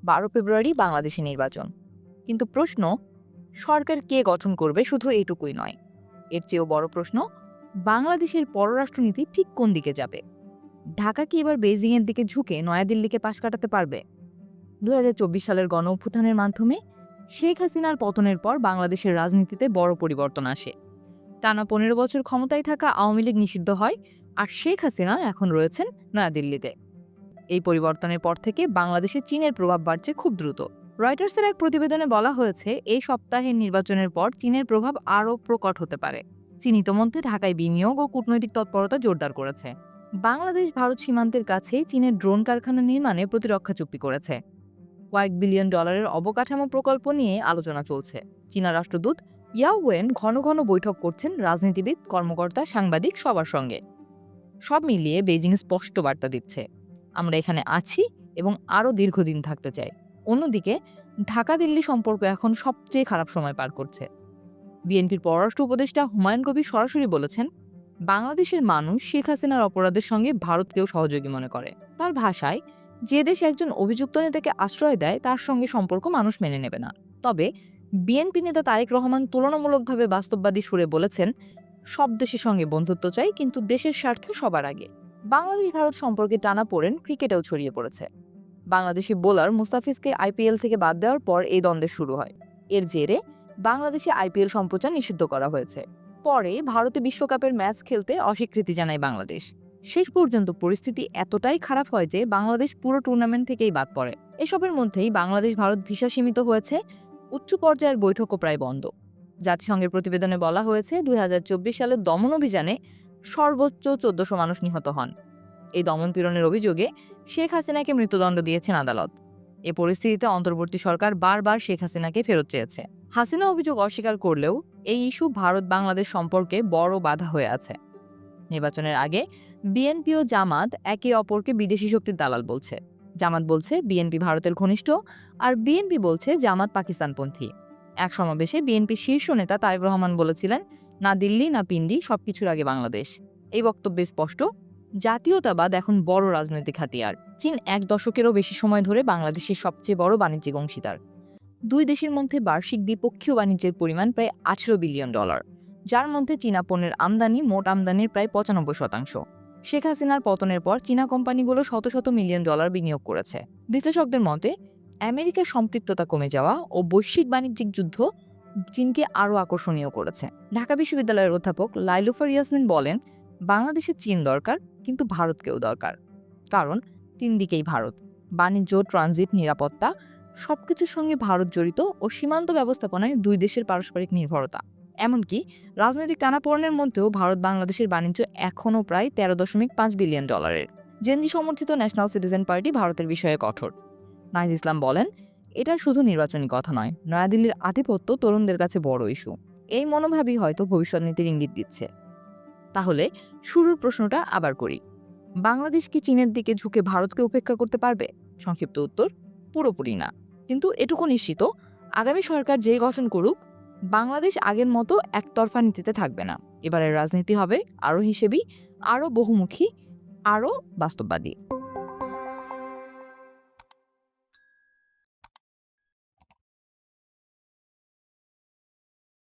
12 ফেব্রুয়ারি বাংলাদেশে নির্বাচন। কিন্তু প্রশ্ন, সরকার কে গঠন করবে শুধু এইটুকুই নয়, এর চেয়েও বড় প্রশ্ন, বাংলাদেশের পররাষ্ট্রনীতি ঠিক কোন দিকে যাবে? ঢাকা কি এবার বেইজিংয়ের দিকে ঝুঁকে নয়াদিল্লিকে পাশ কাটাতে পারবে? 2024 সালের গণ অভ্যুত্থানের মাধ্যমে শেখ হাসিনার পতনের পর বাংলাদেশের রাজনীতিতে বড় পরিবর্তন আসে। টানা 15 বছর ক্ষমতায় থাকা আওয়ামী লীগ নিষিদ্ধ হয়, আর শেখ হাসিনা এখন রয়েছেন নয়াদিল্লিতে। এই পরিবর্তনের পর থেকে বাংলাদেশে চীনের প্রভাব বাড়ছে খুব দ্রুত। রয়টার্সের এক প্রতিবেদনে বলা হয়েছে, এই সপ্তাহের নির্বাচনের পর চীনের প্রভাব আরও প্রকট হতে পারে। চীন ইতোমধ্যে ঢাকায় বিনিয়োগ ও কূটনৈতিক তৎপরতা জোরদার করেছে। বাংলাদেশ ভারত সীমান্তের কাছে চীনের ড্রোন কারখানা নির্মাণে প্রতিরক্ষা চুক্তি করেছে। কয়েক বিলিয়ন ডলারের অবকাঠামো প্রকল্প নিয়ে আলোচনা চলছে। চীনা রাষ্ট্রদূত ইয়াও ওয়েন ঘন ঘন বৈঠক করছেন রাজনীতিবিদ, কর্মকর্তা, সাংবাদিক সবার সঙ্গে। সব মিলিয়ে বেইজিং স্পষ্ট বার্তা দিচ্ছে, আমরা এখানে আছি এবং আরও দীর্ঘদিন থাকতে চাই। অন্যদিকে ঢাকা দিল্লি সম্পর্ক এখন সবচেয়ে খারাপ সময় পার করছে। বিএনপির পররাষ্ট্র উপদেষ্টা হুমায়ুন কবির সরাসরি বলেছেন, বাংলাদেশের মানুষ শেখ হাসিনার অপরাধের সঙ্গে ভারতকেও সহযোগী মনে করে। তার ভাষায়, যে দেশ একজন অভিযুক্ত নেতাকে আশ্রয় দেয় তার সঙ্গে সম্পর্ক মানুষ মেনে নেবে না। তবে বিএনপি নেতা তারেক রহমান তুলনামূলকভাবে বাস্তববাদী সুরে বলেছেন, সব দেশের সঙ্গে বন্ধুত্ব চাই, কিন্তু দেশের স্বার্থ সবার আগে। বাংলাদেশ ভারত সম্পর্কে টানাপোড়েন ক্রিকেটেও ছড়িয়ে পড়েছে। বাংলাদেশি বোলার মুস্তাফিজকে আইপিএল থেকে বাদ দেওয়ার পর এই দ্বন্দ্বের শুরু হয়। এর জেরে বাংলাদেশে আইপিএল সম্প্রচার নিষিদ্ধ করা হয়েছে। পরে ভারতে বিশ্বকাপের ম্যাচ খেলতে অস্বীকৃতি জানায় বাংলাদেশ। শেষ পর্যন্ত পরিস্থিতি এতটাই খারাপ হয় যে বাংলাদেশ পুরো টুর্নামেন্ট থেকেই বাদ পড়ে। এসবের মধ্যেই বাংলাদেশ ভারত ভিসা সীমিত হয়েছে, উচ্চ পর্যায়ের বৈঠকও প্রায় বন্ধ। জাতিসংঘের প্রতিবেদনে বলা হয়েছে, 2024 সালের দমন অভিযানে সর্বোচ্চ 1400 মানুষ নিহত হন। এই দমনপীড়নের অভিযোগে শেখ হাসিনাকে মৃত্যুদণ্ড দিয়েছেন আদালত। এ পরিস্থিতিতে অন্তর্বর্তী সরকার বারবার শেখ হাসিনাকে ফেরত চেয়েছে। হাসিনা অভিযোগ অস্বীকার করলেও এই ইস্যু ভারত বাংলাদেশ সম্পর্কে বড় বাধা হয়ে আছে। নির্বাচনের আগে বিএনপি ও জামাত একে অপরকে বিদেশি শক্তির দালাল বলছে। জামাত বলছে বিএনপি ভারতের ঘনিষ্ঠ, আর বিএনপি বলছে জামাত পাকিস্তানপন্থী। এক সমাবেশে বিএনপির শীর্ষ নেতা তারেক রহমান বলেছিলেন, না দিল্লি না পিন্ডি, সবকিছুর আগে বাংলাদেশ। এই বক্তব্যে স্পষ্ট, জাতীয়তাবাদ এখন বড় রাজনৈতিক হাতিয়ার। চীন 1 দশকেরও বেশি সময় ধরে বাংলাদেশের সবচেয়ে বড় বাণিজ্যিক অংশীদার। দুই দেশের মধ্যে বার্ষিক দ্বিপক্ষীয় বাণিজ্যের পরিমাণ প্রায় 18 বিলিয়ন ডলার, যার মধ্যে চীনা পণ্যের আমদানি মোট আমদানির প্রায় 95%। শেখ হাসিনার পতনের পর চীনা কোম্পানিগুলো শত শত মিলিয়ন ডলার বিনিয়োগ করেছে। বিশ্লেষকদের মতে, আমেরিকার সম্পৃক্ততা কমে যাওয়া ও বৈশ্বিক বাণিজ্যিক যুদ্ধ চীনকে আরও আকর্ষণীয় করেছে। ঢাকা বিশ্ববিদ্যালয়ের অধ্যাপক লাইলুফার ইয়াসমিন বলেন, বাংলাদেশে চীন দরকার, কিন্তু ভারতকেও দরকার। কারণ 3 দিকেই ভারত। বাণিজ্য, ট্রানজিট, নিরাপত্তা সবকিছুর সঙ্গে ভারত জড়িত, ও সীমান্ত ব্যবস্থাপনায় দুই দেশের পারস্পরিক নির্ভরতা। এমনকি রাজনৈতিক টানাপোড়েনের মধ্যেও ভারত বাংলাদেশের বাণিজ্য এখনও প্রায় 13.5 বিলিয়ন ডলারের। জেনজি সমর্থিত ন্যাশনাল সিটিজেন পার্টি ভারতের বিষয়ে কঠোর। নাহিদ ইসলাম বলেন, এটা শুধু নির্বাচনী কথা নয়, নয়াদিল্লির আধিপত্য তরুণদের কাছে বড় ইস্যু। এই মনোভাবই হয়তো ভবিষ্যৎ নীতির ইঙ্গিত দিচ্ছে। তাহলে শুরুর প্রশ্নটা আবার করি, বাংলাদেশ কি চীনের দিকে ঝুঁকে ভারতকে উপেক্ষা করতে পারবে? সংক্ষিপ্ত উত্তর, পুরোপুরি না। কিন্তু এটুকু নিশ্চিত, আগামী সরকার যে গঠন করুক, বাংলাদেশ আগের মতো একতরফা নীতিতে থাকবে না। এবারের রাজনীতি হবে আরও হিসেবি, আরও বহুমুখী, আরও বাস্তববাদী।